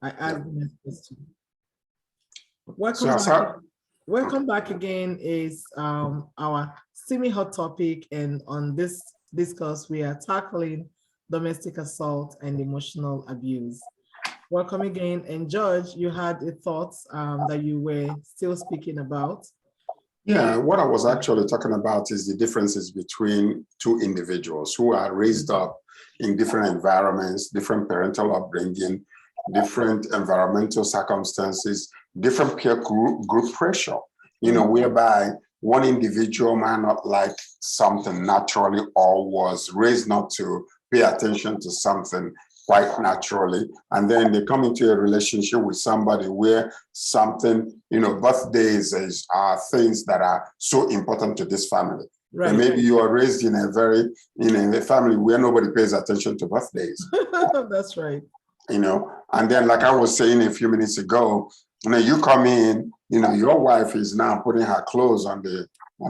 I Yeah. ask the next question. So, Welcome back. Welcome back again is our Steamy hot topic, and on this discourse we are tackling domestic assault and emotional abuse. Welcome again, and George, you had a thought that you were still speaking about. yeah, what I was actually talking about is the differences between two individuals who are raised up in different environments, different parental upbringing, different environmental circumstances, different peer group pressure, whereby one individual might not like something naturally or was raised not to pay attention to something quite naturally. And then they come into a relationship with somebody where something, birthdays are things that are so important to this family. Right. And maybe you are raised in a family where nobody pays attention to birthdays. That's right. And then like I was saying a few minutes ago, you come in, your wife is now putting her clothes on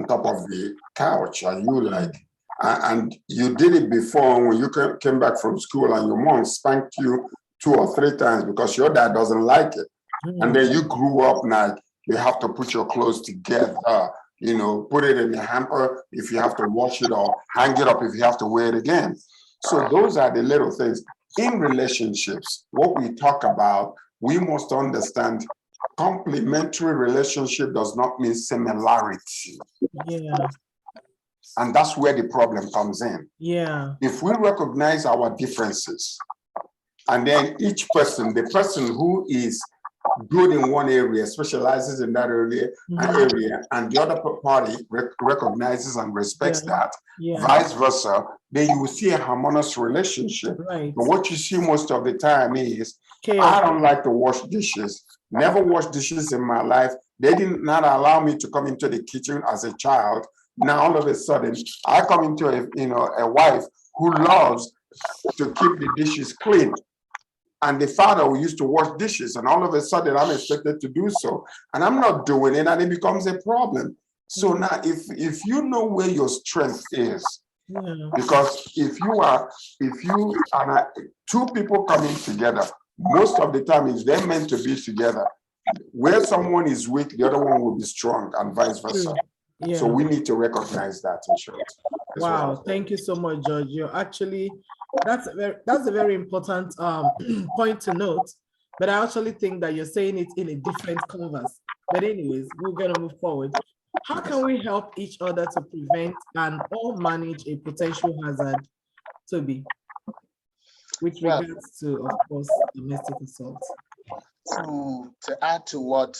top of the couch, and you like, and you did it before when you came back from school, and your mom spanked you 2 or 3 times because your dad doesn't like it. And then you grew up now, you have to put your clothes together, put it in the hamper if you have to wash it, or hang it up if you have to wear it again. So those are the little things. In relationships, what we talk about, we must understand complementary relationship does not mean similarity. Yeah. And that's where the problem comes in. Yeah. If we recognize our differences, and then each person, the person who is good in one area specializes in that area, and the other party recognizes and respects that, vice versa, then you will see a harmonious relationship. Right. But what you see most of the time is, Chaos. I don't like to wash dishes. Never washed dishes in my life. They did not allow me to come into the kitchen as a child. Now all of a sudden, I come into a wife who loves to keep the dishes clean. And the father who used to wash dishes, and all of a sudden I'm expected to do so, and I'm not doing it, and it becomes a problem. So now, if you know where your strength is, because if you are two people coming together, most of the time it's they're meant to be together. Where someone is weak, the other one will be strong, and vice versa. So we need to recognize that in short. Wow, thank you so much, George. You're actually that's a very important point to note. But I actually think that you're saying it in a different canvas. But anyways, we're gonna move forward. How can we help each other to prevent and or manage a potential hazard, Toby, with regards to, of course, domestic assault? To add to what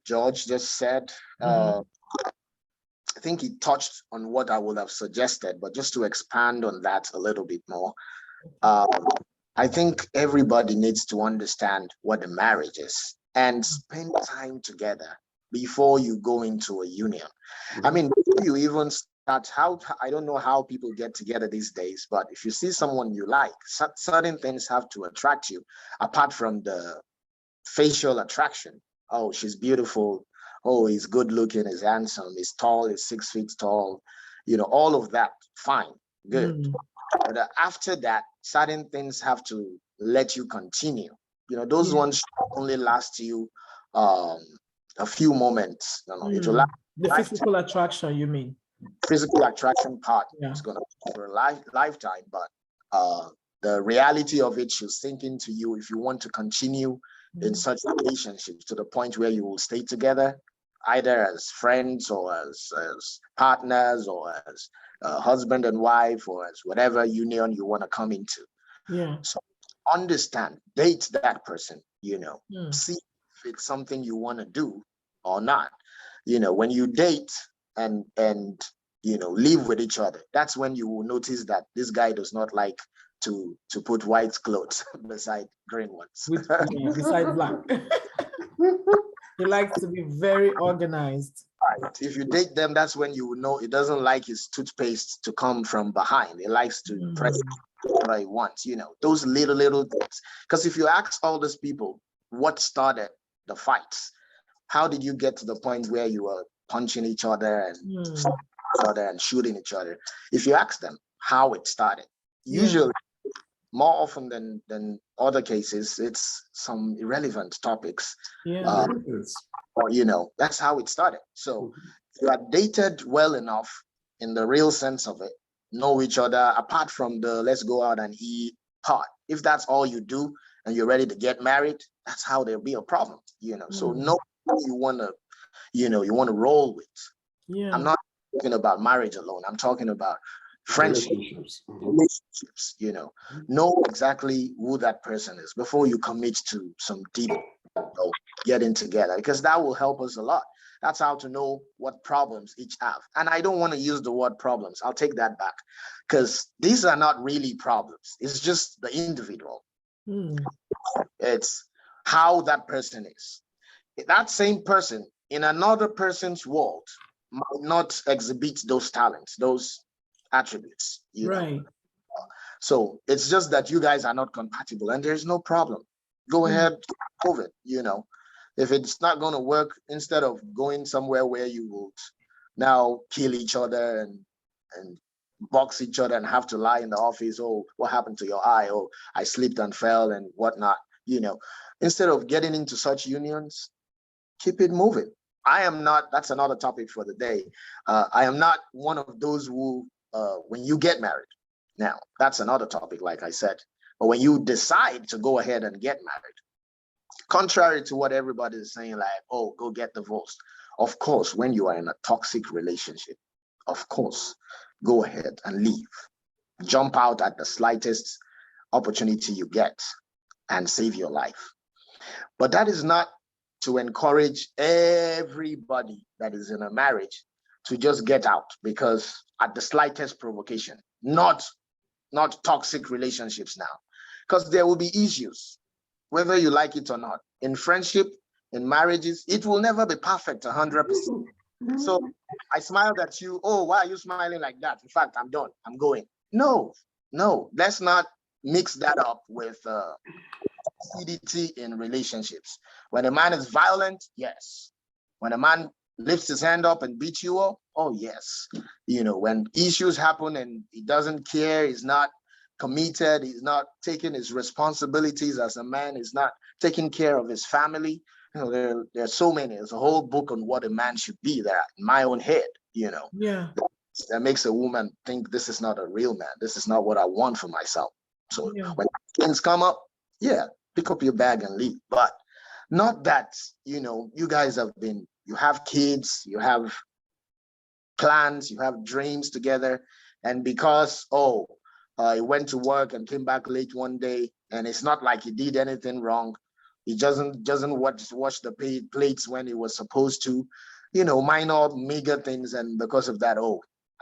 George just said, I think he touched on what I would have suggested, but just to expand on that a little bit more, I think everybody needs to understand what the marriage is and spend time together before you go into a union. I mean, before you even start, I don't know how people get together these days, but if you see someone you like, certain things have to attract you, apart from the facial attraction. Oh, she's beautiful. Oh, he's good looking, he's handsome, he's tall, he's 6 feet tall, all of that, fine, good. But after that, certain things have to let you continue. Those ones only last you a few moments. It will last the physical attraction, you mean? Physical attraction part is going to be for a lifetime, but the reality of it should sink into you if you want to continue in such relationships to the point where you will stay together, either as friends or as partners or as husband and wife or as whatever union you want to come into. So understand, date that person, see if it's something you want to do or not. When you date and live with each other, that's when you will notice that this guy does not like to put white clothes beside green ones. Beside black. He likes to be very organized. Right. If you date them, that's when you will know it doesn't like his toothpaste to come from behind. It likes to press whatever he wants, those little things. Because if you ask all these people what started the fights, how did you get to the point where you were punching each other and shooting each other? If you ask them how it started, usually more often than other cases, it's some irrelevant topics. Yeah. Or, you know, that's how it started. So you are dated well enough in the real sense of it, know each other, apart from the let's go out and eat part. If that's all you do and you're ready to get married, that's how there'll be a problem, you know. So know who you want to, you know, you want to roll with. Yeah. I'm not talking about marriage alone. I'm talking about friendship, relationships, you know exactly who that person is before you commit to some deep, you know, getting together, because that will help us a lot. That's how to know what problems each have. And I don't want to use the word problems. I'll take that back, because these are not really problems. It's just the individual. It's how that person is. That same person in another person's world might not exhibit those talents, those attributes, you know. So it's just that you guys are not compatible, and there's no problem. Go ahead, move it, you know. If it's not going to work, instead of going somewhere where you would now kill each other and box each other and have to lie in the office, oh, what happened to your eye? Oh, I slipped and fell and whatnot, you know. Instead of getting into such unions, keep it moving. I am not, that's another topic for the day. I am not one of those who, when you get married, now that's another topic, like I said, but when you decide to go ahead and get married, contrary to what everybody is saying, like, oh, go get divorced. Of course, when you are in a toxic relationship, of course, go ahead and leave. Jump out at the slightest opportunity you get and save your life. But that is not to encourage everybody that is in a marriage to just get out, because at the slightest provocation, not toxic relationships now, because there will be issues, whether you like it or not. In friendship, in marriages, it will never be perfect 100%. So I smiled at you. Oh, why are you smiling like that? In fact, I'm done. I'm going. No, let's not mix that up with CDT in relationships. When a man is violent, yes. When a man lifts his hand up and beats you up, oh yes. You know, when issues happen and he doesn't care, he's not committed, he's not taking his responsibilities as a man, he's not taking care of his family. You know, there are so many. There's a whole book on what a man should be there in my own head, you know. Yeah. That makes a woman think this is not a real man. This is not what I want for myself. So when things come up, yeah, pick up your bag and leave. But not that, you know, you guys you have kids, you have plans, you have dreams together. And because, he went to work and came back late one day, and it's not like he did anything wrong. He doesn't wash the plates when he was supposed to, you know, minor, meager things. And because of that,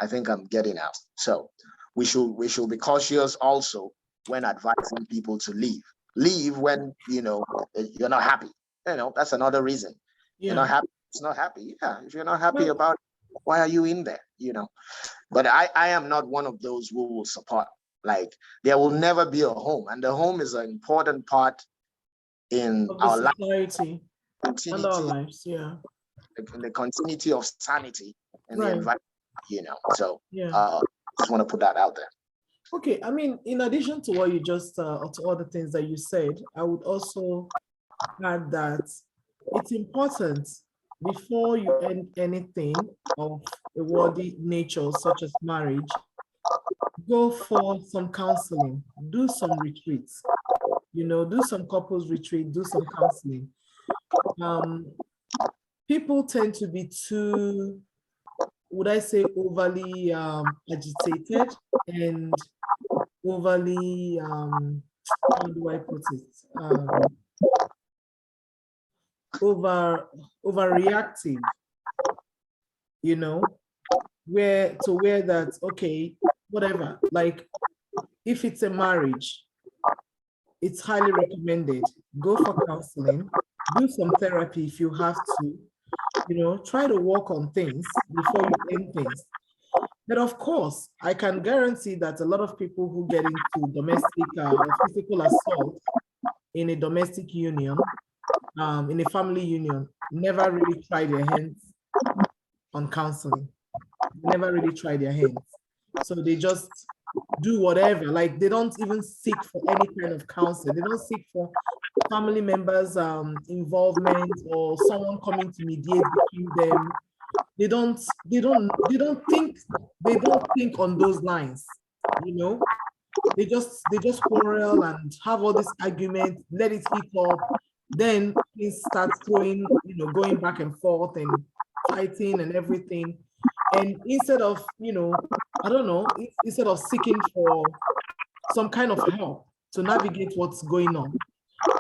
I think I'm getting out. So we should be cautious also when advising people to leave. Leave when, you know, you're not happy. You know, that's another reason. You're not happy. It's not happy. Yeah, if you're not happy about it, why are you in there? You know, but I am not one of those who will support. Like, there will never be a home, and the home is an important part in our society and our lives. Yeah, in the continuity of sanity and the environment. You know, so just want to put that out there. Okay, I mean, in addition to what you just to all the things that you said, I would also add that it's important, before you end anything of a worthy nature such as marriage, go for some counseling, do some retreats, you know, do some couples retreat, do some counseling. People tend to be too, would I say, overly agitated and overly, how do I put it? Overreactive, you know, where that, okay, whatever, like if it's a marriage, it's highly recommended. Go for counseling, do some therapy if you have to, you know, try to work on things before you end things. But of course, I can guarantee that a lot of people who get into domestic or physical assault in a domestic union, in a family union, never really try their hands on counseling. Never really try their hands. So they just do whatever. Like they don't even seek for any kind of counsel. They don't seek for family members' involvement or someone coming to mediate between them. They don't think on those lines, you know. They just quarrel and have all this argument, let it heat up, then things start throwing, going back and forth and fighting and everything. And instead of, I don't know, instead of seeking for some kind of help to navigate what's going on,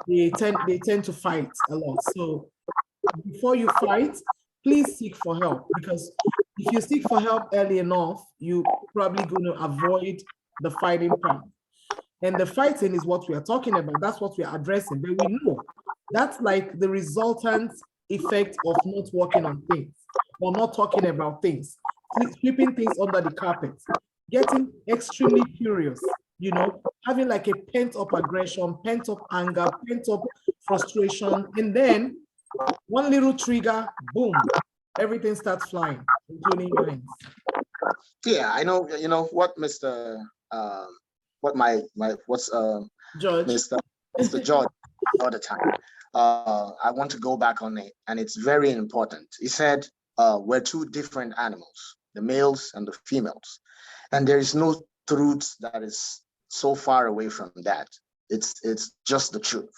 they tend to fight a lot. So before you fight, please seek for help, because if you seek for help early enough, you probably going to avoid the fighting part. And the fighting is what we are talking about. That's what we are addressing. But we know that's like the resultant effect of not working on things or not talking about things, sweeping things under the carpet, getting extremely curious, having like a pent-up aggression, pent-up anger, pent-up frustration, and then one little trigger, boom, everything starts flying, including your hands. Yeah, I know. You know what, Mr. George, Mr. George, all the time. I want to go back on it, and it's very important. He said we're two different animals, the males and the females, and there is no truth that is so far away from that. It's just the truth.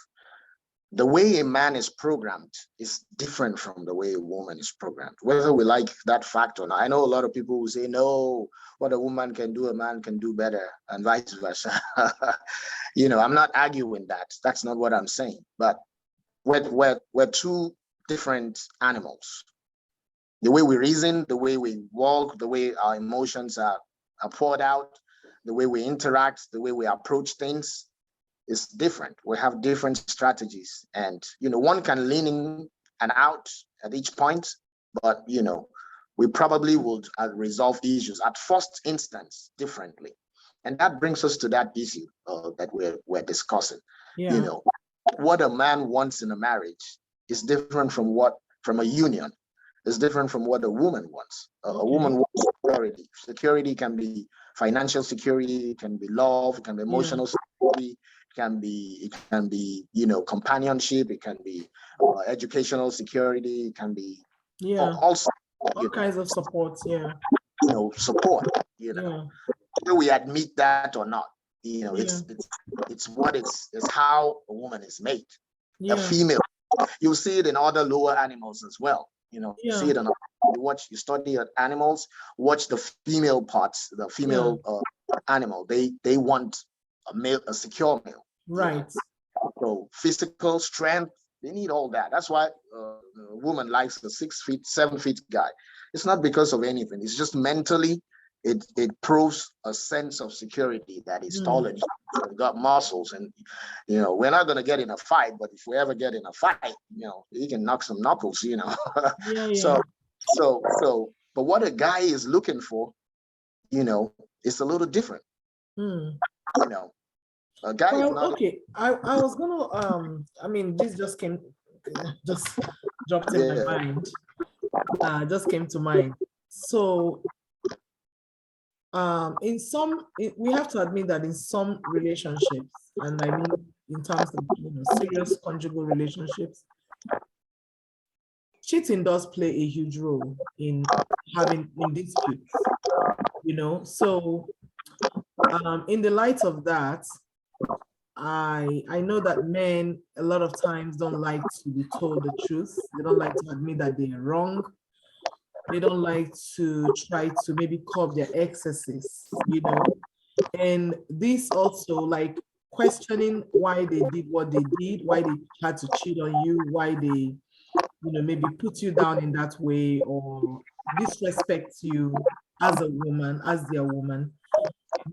The way a man is programmed is different from the way a woman is programmed, whether we like that fact or not. I know a lot of people who say, no, what a woman can do, a man can do better, and vice versa. I'm not arguing that. That's not what I'm saying. But we're two different animals. The way we reason, the way we walk, the way our emotions are poured out, the way we interact, the way we approach things, is different. We have different strategies, and one can lean in and out at each point, but we probably would resolve the issues at first instance differently. And that brings us to that issue that we're discussing. Yeah. What a man wants in a marriage is different from a union. Is different from what a woman wants. A woman wants security. Security can be financial security, it can be love, it can be emotional security, it can be companionship, it can be educational security, it can be all kinds of support. Support. Whether we admit that or not, it's how a woman is made. A female, you'll see it in other lower animals as well. You see it on you study animals, watch the female parts, the female animal. They want a secure male. Right. So physical strength, they need all that. That's why a woman likes a 6 feet, 7 feet guy. It's not because of anything. It's just mentally, it proves a sense of security that he's taller than you, got muscles, and we're not gonna get in a fight, but if we ever get in a fight, he can knock some knuckles, So but what a guy is looking for, it's a little different. A guy is not okay. I was gonna this just dropped in my mind. Just came to mind. So we have to admit that in some relationships, and I mean in terms of serious conjugal relationships, cheating does play a huge role in disputes. So in the light of that, I know that men a lot of times don't like to be told the truth. They don't like to admit that they are wrong. They don't like to try to maybe curb their excesses, and this also, like, questioning why they did what they did, why they had to cheat on you, why they, maybe put you down in that way or disrespect you as a woman, as their woman.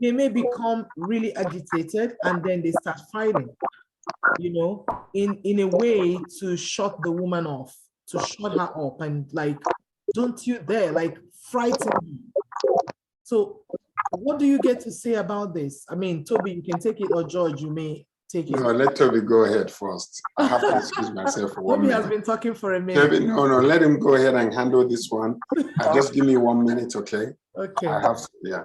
They may become really agitated, and then they start fighting, in a way to shut the woman off, to shut her up, and like, don't you dare, like, frighten me. So what do you get to say about this? I mean, Toby, you can take it, or George, you may take it. No, let Toby go ahead first. I have to excuse myself for 1 minute. Toby has been talking for a minute. Toby, no, let him go ahead and handle this one. Just give me 1 minute, okay? Okay. I have, yeah.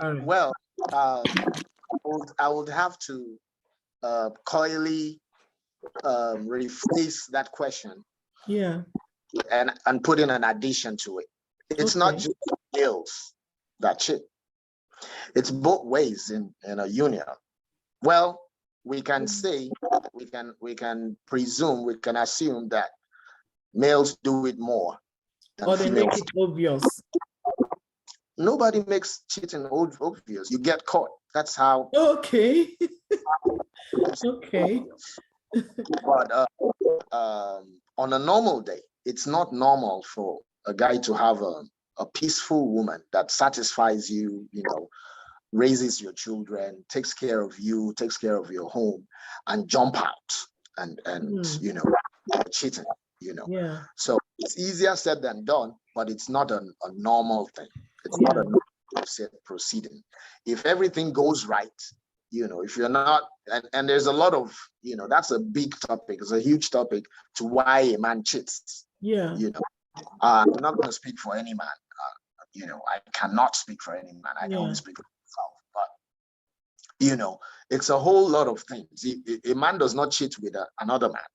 Well, I would have to coyly rephrase that question Yeah. and put in an addition to it. It's not Okay. just males that cheat. It's both ways in a union. Well, we can say, we can presume, we can assume that males do it more than Or they make females. it obvious. Nobody makes cheating obvious. You get caught. That's how. Okay. Okay. But on a normal day, it's not normal for a guy to have a peaceful woman that satisfies you, you know, raises your children, takes care of you, takes care of your home, and jump out and you know, cheating, you know. Yeah. So it's easier said than done, but it's not a normal thing. It's Yeah. not a normal proceeding. If everything goes right, you know, if you're not, and there's a lot of, you know, that's a big topic, it's a huge topic to why a man cheats. Yeah. You know, I'm not going to speak for any man. You know, I cannot speak for any man. I can only speak for myself. But, you know, it's a whole lot of things. A man does not cheat with another man.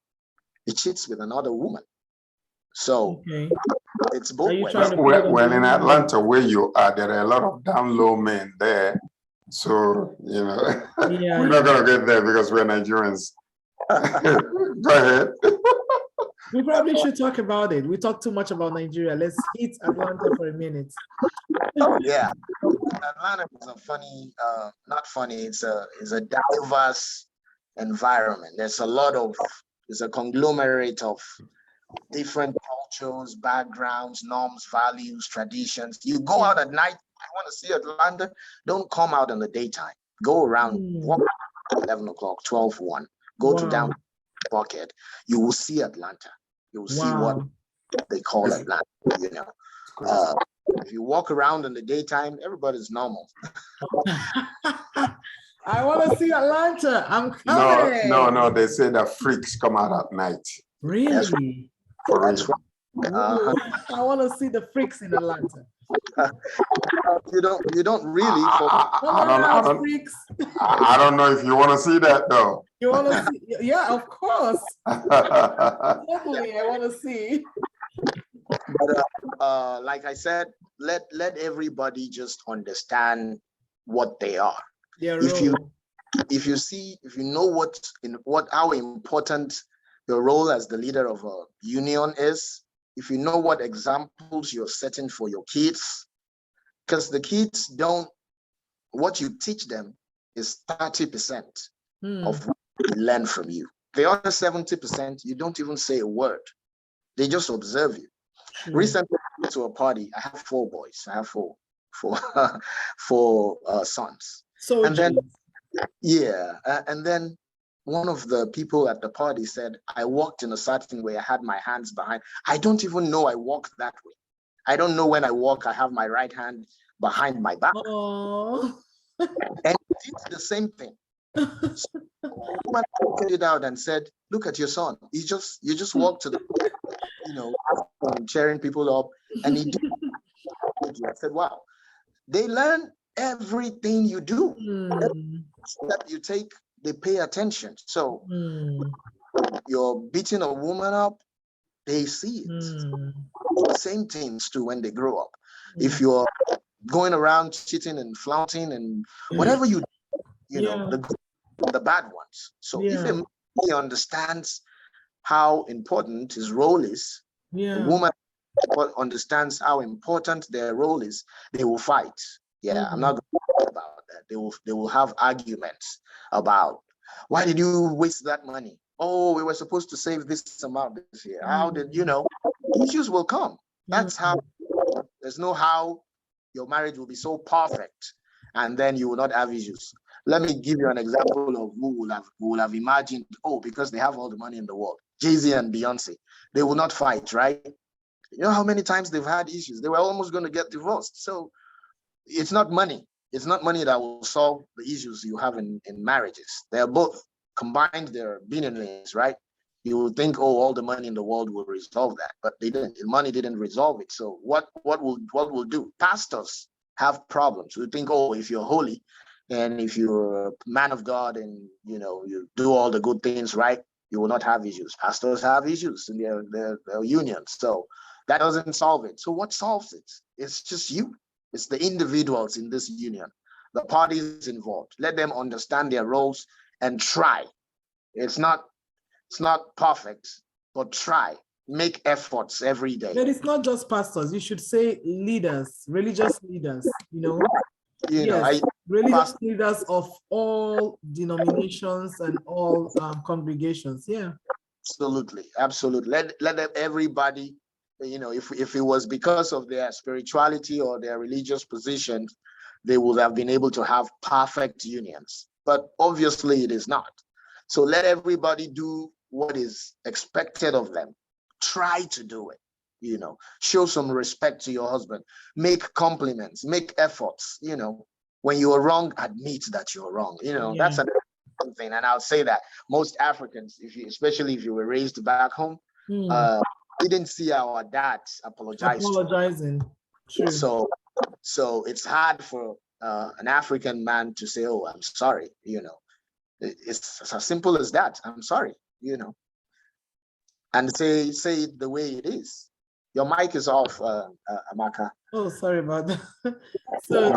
He cheats with another woman. So Okay. it's both Are you ways. trying to Well, in Atlanta, where you are, there are a lot of down low men there. So, you know, Yeah, we're not going to get there because we're Nigerians. Go ahead. we probably should talk about it. We talk too much about Nigeria. Let's hit Atlanta for a minute. Yeah, Atlanta is a funny, not funny. It's a diverse environment. There's a conglomerate of different cultures, backgrounds, norms, values, traditions. You go out at night. I want to see Atlanta. Don't come out in the daytime. Go around, walk 11 o'clock, 12, 1. Go to down Bucket. You will see Atlanta. You will see what they call Atlanta. You know, if you walk around in the daytime, everybody's normal. I want to see Atlanta. I'm coming. No. They say that freaks come out at night. Really? For That's real. right. I want to see the freaks in Atlanta. You don't really. Freaks. I don't know if you want to see that though. You want to see? Yeah, of course. Definitely, I want to see. But like I said, let everybody just understand what they are. If you know how important your role as the leader of a union is, if you know what examples you're setting for your kids, because the kids what you teach them is 30% of what they learn from you. The other 70%, you don't even say a word. They just observe you. Recently, I went to a party. I have 4 boys. I have four sons. So and then, and then one of the people at the party said, I walked in a certain way. I had my hands behind. I don't even know I walked that way. I don't know when I walk, I have my right hand behind my back. Oh. And he did the same thing. So the woman pointed it out and said, look at your son. You just walked to the, you know, cheering people up. And he did. I said, wow. They learn everything you do. Every step you take, they pay attention. So you're beating a woman up, they see it. The same things too when they grow up. If you're going around cheating and flaunting and whatever you know, the bad ones. So if a man understands how important his role is, a woman understands how important their role is, they will fight. I'm not going to talk about that. They will have arguments about, why did you waste that money? Oh, we were supposed to save this amount this year. How did, you know, issues will come. That's how, there's no how your marriage will be so perfect and then you will not have issues. Let me give you an example of who will have imagined, oh, because they have all the money in the world, Jay-Z and Beyonce, they will not fight, right? You know how many times they've had issues? They were almost going to get divorced. So it's not money. It's not money that will solve the issues you have in marriages. They're both combined, they're billionaires, right? You would think, oh, all the money in the world will resolve that, but they didn't. The money didn't resolve it. So what will do? Pastors have problems. We think, oh, if you're holy, And if you're a man of God and you do all the good things right, you will not have issues. Pastors have issues in their unions. So that doesn't solve it. So what solves it? It's just you. It's the individuals in this union, the parties involved. Let them understand their roles and try. It's not perfect, but try. Make efforts every day. But it's not just pastors. You should say leaders, religious leaders, Yes, religious leaders of all denominations and all congregations. Yeah. Absolutely. Let them, everybody, if it was because of their spirituality or their religious positions, they would have been able to have perfect unions. But obviously it is not. So let everybody do what is expected of them. Try to do it. Show some respect to your husband. Make compliments, make efforts. When you are wrong, admit that you're wrong. That's another thing. And I'll say that most Africans, especially if you were raised back home, we didn't see our dads apologizing. True. So it's hard for an African man to say, "Oh, I'm sorry." It's as simple as that. I'm sorry. And say it the way it is. Your mic is off, Amaka. Oh, sorry about that. So,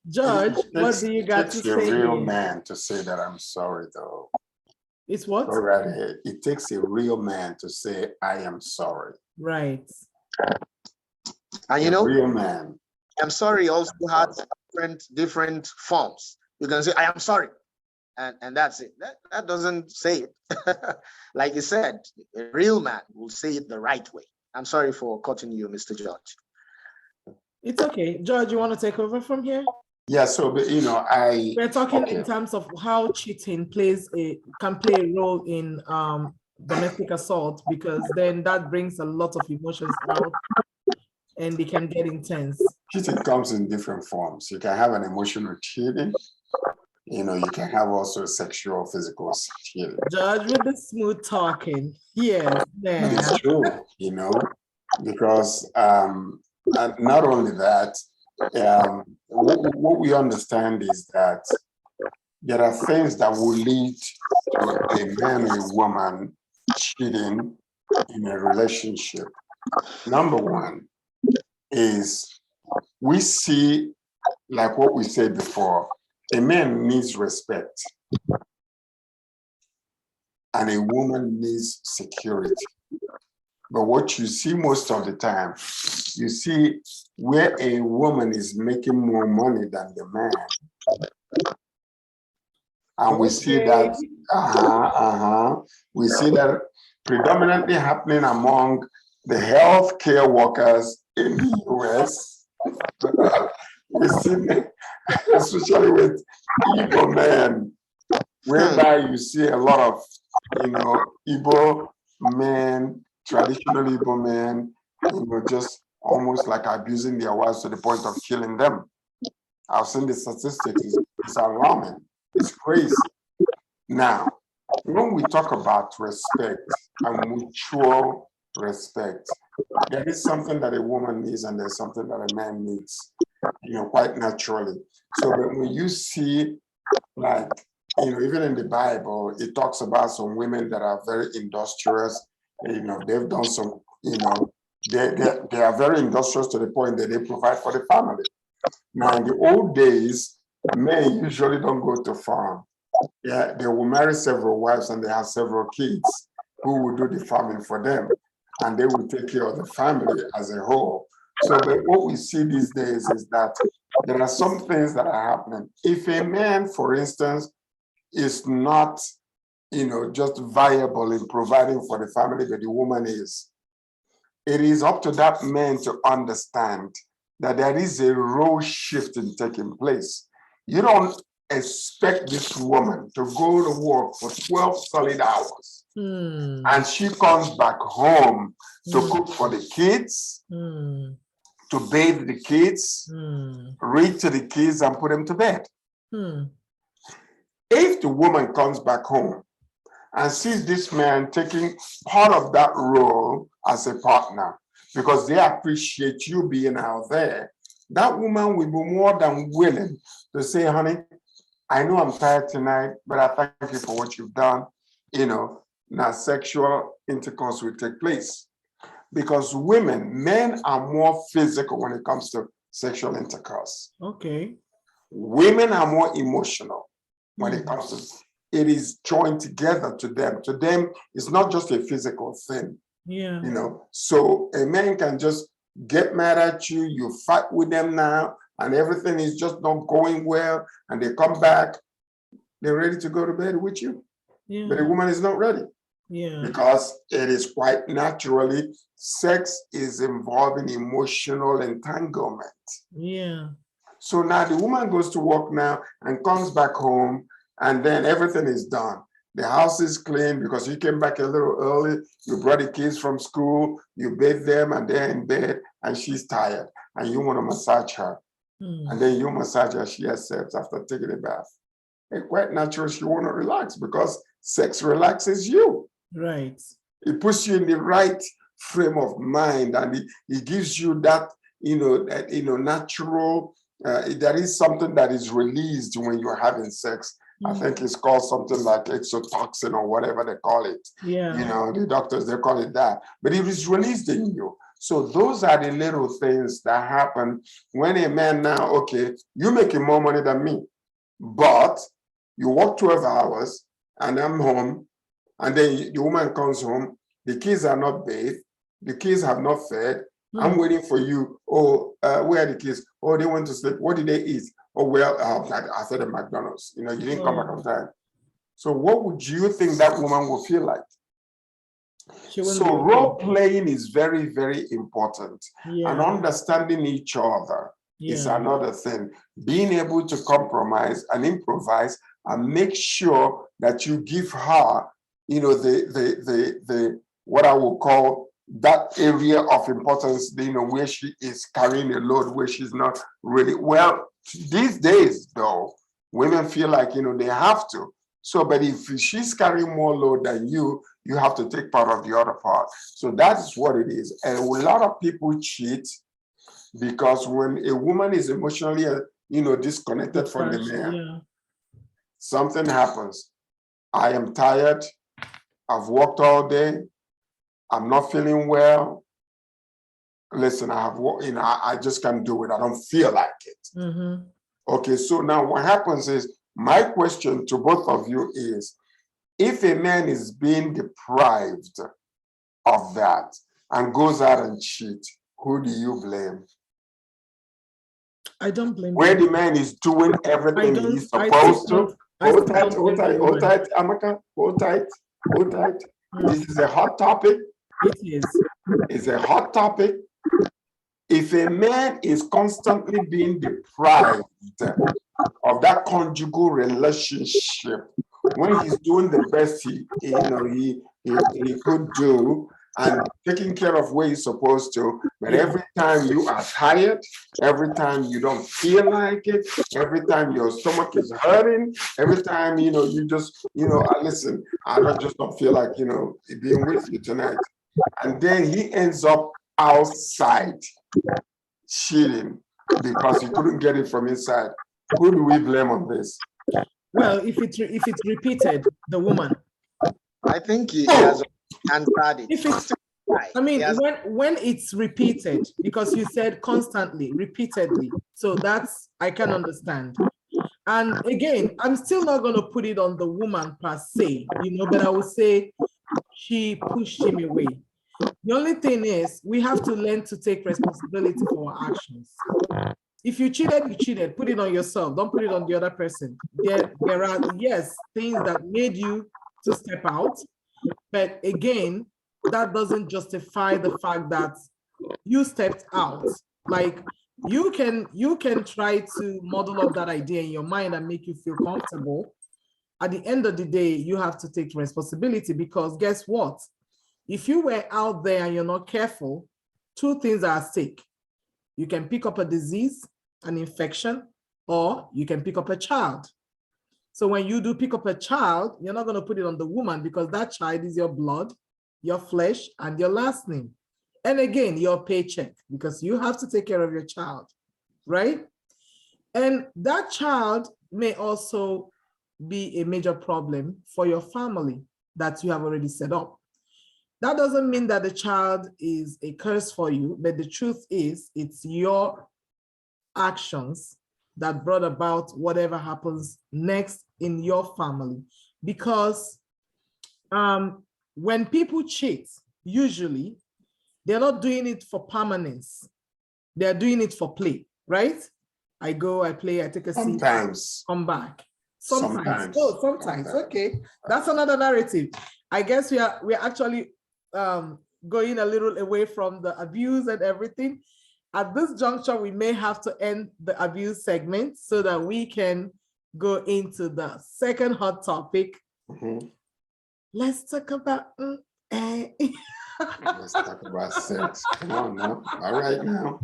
George, what do you got to say? It takes a real man to say that I'm sorry, though. It's what? Go right ahead. It takes a real man to say I am sorry. Right. And a real man. I'm sorry also has different forms. You can say I am sorry. And that's it. That doesn't say it. Like you said, a real man will say it the right way. I'm sorry for cutting you, Mr. George. It's okay. George, you want to take over from here? Yeah, so we're talking in terms of how cheating can play a role in domestic assault, because then that brings a lot of emotions out and they can get intense. Cheating comes in different forms. You can have an emotional cheating. You can have also sexual, physical cheating. George, with the smooth talking. Yes, man. It's true, because not only that, what we understand is that there are things that will lead to a man or a woman cheating in a relationship. Number one is we see, like what we said before, a man needs respect and a woman needs security. But what you see most of the time, you see where a woman is making more money than the man. And we see that, we see that predominantly happening among the healthcare workers in the US. We see, especially with Igbo men, whereby you see a lot of, Igbo men, traditional Igbo men, just almost like abusing their wives to the point of killing them. I've seen the statistics, it's alarming, it's crazy. Now, when we talk about respect and mutual respect, there is something that a woman needs and there's something that a man needs, quite naturally. So when you see, like, even in the Bible, it talks about some women that are very industrious. They've done some, they are very industrious to the point that they provide for the family. Now, in the old days, men usually don't go to farm. Yeah, they will marry several wives and they have several kids who will do the farming for them, and they will take care of the family as a whole. So what we see these days is that there are some things that are happening. If a man, for instance, is not, just viable in providing for the family, but the woman is, it is up to that man to understand that there is a role shifting taking place. You don't expect this woman to go to work for 12 solid hours and she comes back home to cook for the kids, to bathe the kids, read to the kids and put them to bed. If the woman comes back home and sees this man taking part of that role as a partner, because they appreciate you being out there, that woman will be more than willing to say, honey, I know I'm tired tonight, but I thank you for what you've done. Now sexual intercourse will take place. Because men are more physical when it comes to sexual intercourse. Okay. Women are more emotional when it comes to it is joined together to them. To them, it's not just a physical thing. Yeah. So a man can just get mad at you, you fight with them now, and everything is just not going well, and they come back, they're ready to go to bed with you. Yeah. But a woman is not ready. Yeah. Because it is quite naturally, sex is involving emotional entanglement. Yeah. So now the woman goes to work now and comes back home, and then everything is done. The house is clean because you came back a little early, you brought the kids from school, you bathe them, and they're in bed, and she's tired, and you want to massage her. And then you massage her, she accepts after taking a bath. It's quite natural she want to relax because sex relaxes you. Right. It puts you in the right frame of mind, and it gives you that, natural, there is something that is released when you're having sex. I think it's called something like exotoxin or whatever they call it. Yeah. The doctors, they call it that. But it is released in you. So those are the little things that happen when a man now, okay, you're making more money than me, but you work 12 hours and I'm home. And then the woman comes home, the kids are not bathed, the kids have not fed. I'm waiting for you. Oh, where are the kids? Oh, they went to sleep. What did they eat? Oh, well, I fed at McDonald's. You didn't come back on time. So what would you think that woman will feel like? So role playing is very, very important. Yeah. And understanding each other is another thing. Being able to compromise and improvise and make sure that you give her the what I will call that area of importance, where she is carrying a load, where she's not really well. These days, though, women feel like they have to. So, but if she's carrying more load than you have to take part of the other part. So that's what it is. And a lot of people cheat because when a woman is emotionally, disconnected from the man, something happens. I am tired. I've worked all day. I'm not feeling well. Listen, I just can't do it. I don't feel like it. Okay, so now what happens is, my question to both of you is, if a man is being deprived of that and goes out and cheats, who do you blame? I don't blame Where the man is doing everything he's supposed to. Hold tight, Amaka, hold tight. This is a hot topic. It is. It's a hot topic. If a man is constantly being deprived of that conjugal relationship, when he's doing the best he could do and taking care of where he's supposed to, but every time you are tired, every time you don't feel like it, every time your stomach is hurting, every time you just listen, I just don't feel like being with you tonight, and then he ends up outside cheating because he couldn't get it from inside. Who do we blame on this? Well, if it's repeated, the woman. I think he has answered it. If it's, I mean, when it's repeated, because you said constantly, repeatedly, so that's, I can understand. And again, I'm still not going to put it on the woman per se, but I will say she pushed him away. The only thing is, we have to learn to take responsibility for our actions. If you cheated, you cheated. Put it on yourself. Don't put it on the other person. There are, yes, things that made you to step out. But again, that doesn't justify the fact that you stepped out. Like, you can try to model up that idea in your mind and make you feel comfortable. At the end of the day, you have to take responsibility, because guess what? If you were out there and you're not careful, two things are at stake. You can pick up a disease, an infection, or you can pick up a child. So when you do pick up a child, you're not going to put it on the woman, because that child is your blood, your flesh, and your last name. And again, your paycheck, because you have to take care of your child, right? And that child may also be a major problem for your family that you have already set up. That doesn't mean that the child is a curse for you, but the truth is it's your actions that brought about whatever happens next in your family. Because when people cheat, usually they're not doing it for permanence. They're doing it for play, right? I go, I play, I take a seat, Sometimes. come back. Sometimes. Oh, sometimes. Okay, that's another narrative. I guess we're actually going a little away from the abuse and everything. At this juncture, we may have to end the abuse segment so that we can go into the second hot topic. Let's talk about Let's talk about sex. Come on now. All right now.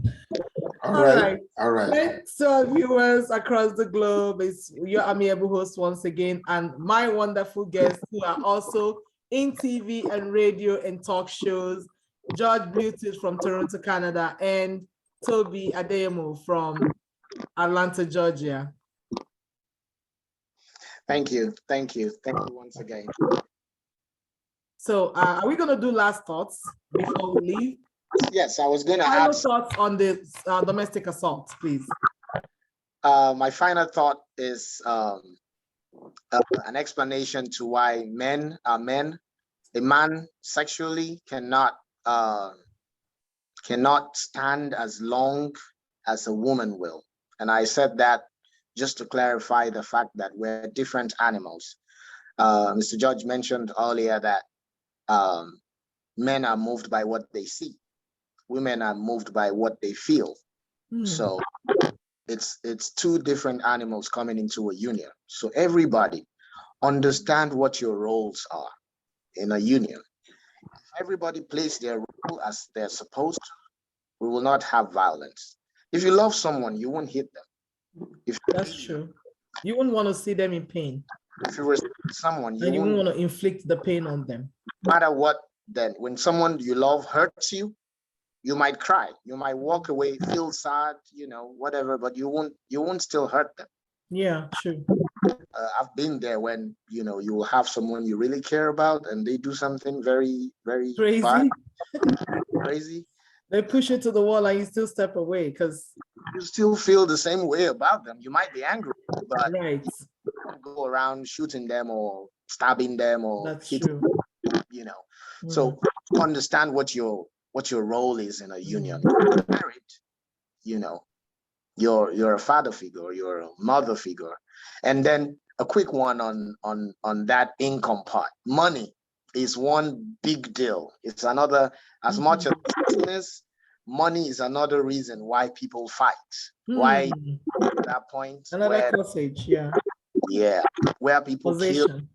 All right. right. So viewers across the globe, it's your Amiable host once again, and my wonderful guests who are also in TV and radio and talk shows, George Bluetooth from Toronto, Canada, and Toby Adeyemo from Atlanta, Georgia. Thank you once again. So are we going to do last thoughts before we leave? Yes, I was going to Final add thoughts on the domestic assault, please. My final thought is an explanation to why men are men. A man sexually cannot stand as long as a woman will. And I said that just to clarify the fact that we're different animals. Mr. George mentioned earlier that men are moved by what they see. Women are moved by what they feel. So it's two different animals coming into a union. So everybody understand what your roles are in a union. If everybody plays their role as they're supposed to, we will not have violence. If you love someone, you won't hit them. That's true. You wouldn't want to see them in pain. If you respect someone, you wouldn't want to inflict the pain on them. No matter what, then when someone you love hurts you, you might cry, you might walk away, feel sad, whatever, but you won't still hurt them. Yeah, true. I've been there when, you will have someone you really care about and they do something very, very crazy. bad, crazy. They push you to the wall and you still step away because you still feel the same way about them. You might be angry, but right. You don't go around shooting them or stabbing them or that's hitting true. them, So understand what your role is in a union. Married, you're a father figure, you're a mother figure. And then a quick one on that income part. Money is one big deal. It's another, as much as business, money is another reason why people fight. Why at that point? Another sausage, yeah. Yeah, where people kill in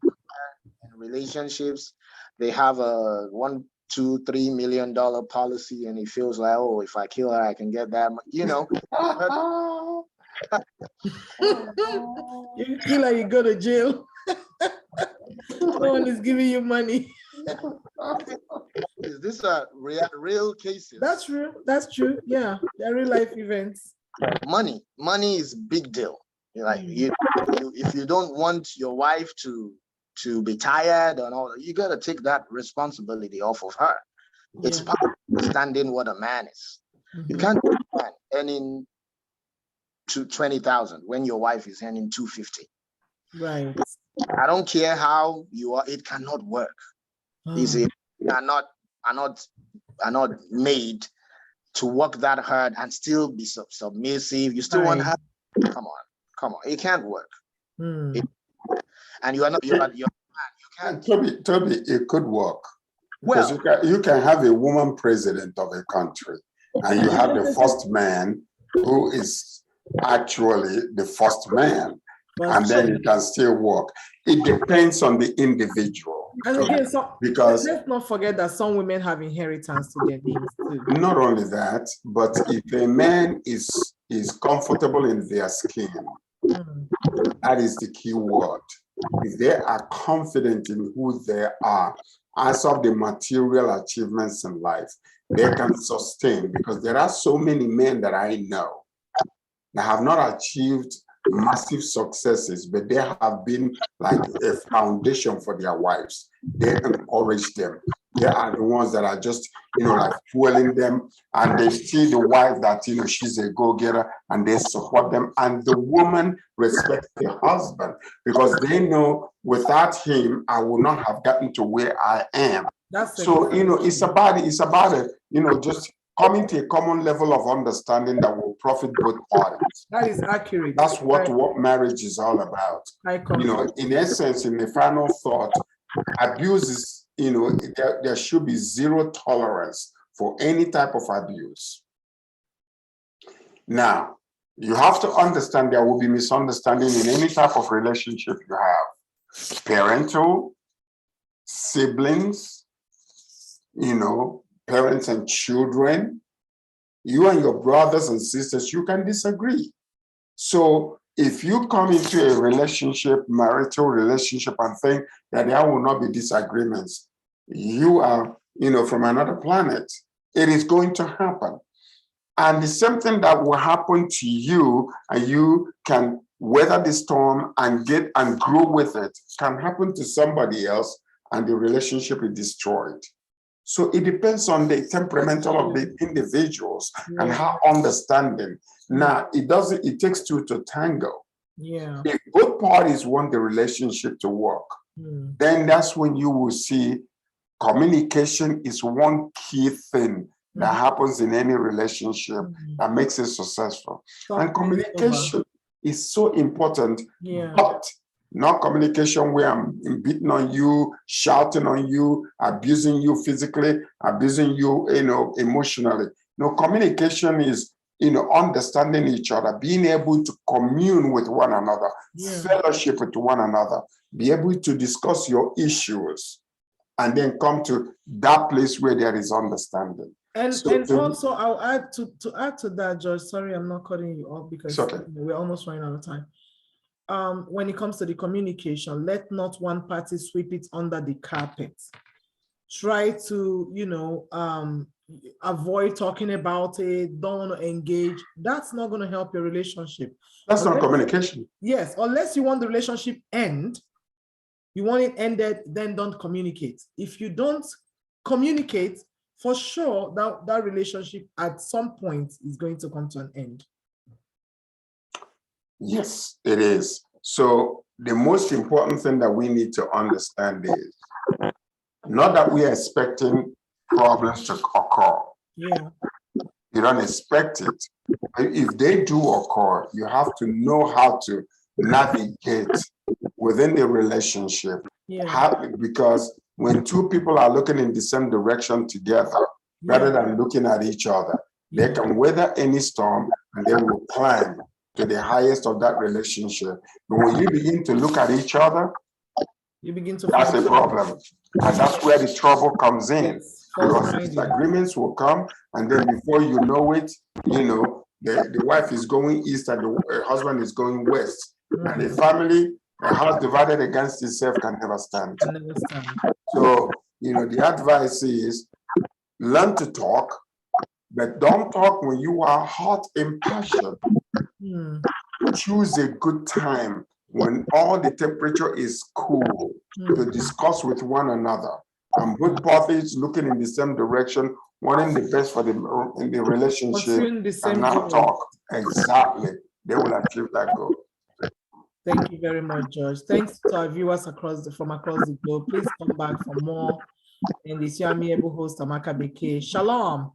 relationships, they have a $1, $2, $3 million policy, and he feels like, oh, if I kill her, I can get that. You kill her, you go to jail. No one is giving you money. Is this a real case? That's true. That's true. Yeah, they're real life events. Money is a big deal. Like if you don't want your wife to be tired and all, you got to take that responsibility off of her. Yeah. It's part of understanding what a man is. You can't be a man earning $20,000 when your wife is earning $250. Right. I don't care how you are, it cannot work. You see, are not made to work that hard and still be submissive. You still want her. Come on, it can't work. And you are not. You can't. Toby, it could work. Because you can have a woman president of a country, and you have the first man who is actually the first man, and then it can still work. It depends on the individual. And again, because let's not forget that some women have inheritance to their names too. Not only that, but if a man is comfortable in their skin, that is the key word. If they are confident in who they are, as of the material achievements in life, they can sustain, because there are so many men that I know that have not achieved massive successes, but they have been like a foundation for their wives. They encourage them. They are the ones that are just, like fueling them, and they see the wife that, she's a go-getter, and they support them. And the woman respects the husband because they know without him, I will not have gotten to where I am. So, it's about it, just coming to a common level of understanding that will profit both parties. That is accurate. That's what marriage is all about. In essence, in the final thought, abuse is, there should be zero tolerance for any type of abuse. Now, you have to understand there will be misunderstanding in any type of relationship you have. Parental, siblings, parents and children, you and your brothers and sisters, you can disagree. So if you come into a relationship, marital relationship, and think that there will not be disagreements, you are, from another planet. It is going to happen. And the same thing that will happen to you, and you can weather the storm and get and grow with it, can happen to somebody else, and the relationship is destroyed. So it depends on the temperamental of the individuals and how understanding. Now, it takes two to tango. Yeah. If both parties want the relationship to work, then that's when you will see communication is one key thing that happens in any relationship that makes it successful. And communication is so important, but not communication where I'm beating on you, shouting on you, abusing you physically, abusing you, emotionally. No, communication is, understanding each other, being able to commune with one another, fellowship with one another, be able to discuss your issues, and then come to that place where there is understanding. And also, I'll add to that, George. Sorry, I'm not cutting you off because we're almost running out of time. When it comes to the communication, let not one party sweep it under the carpet. Try to, avoid talking about it, don't want to engage. That's not going to help your relationship. That's not communication. Yes, unless you want the relationship end, you want it ended, then don't communicate. If you don't communicate, for sure, that relationship at some point is going to come to an end. Yes, it is. So the most important thing that we need to understand is not that we are expecting problems to occur. Yeah. You don't expect it. If they do occur, you have to know how to navigate within the relationship. Because when two people are looking in the same direction together, rather than looking at each other, they can weather any storm and they will climb to the highest of that relationship. But when you begin to look at each other, you begin to that's a problem. And that's where the trouble comes in. Because disagreements will come, and then before you know it, the wife is going east and the husband is going west. And the family, a house divided against itself can never stand. So, the advice is learn to talk, but don't talk when you are hot in passion. Choose a good time when all the temperature is cool to discuss with one another. And both parties looking in the same direction, wanting the best for in the relationship, and now talk. Exactly. They will achieve that goal. Thank you very much, George. Thanks to our viewers from across the globe. Please come back for more. And this your amiable host, Amaka Beke. Shalom.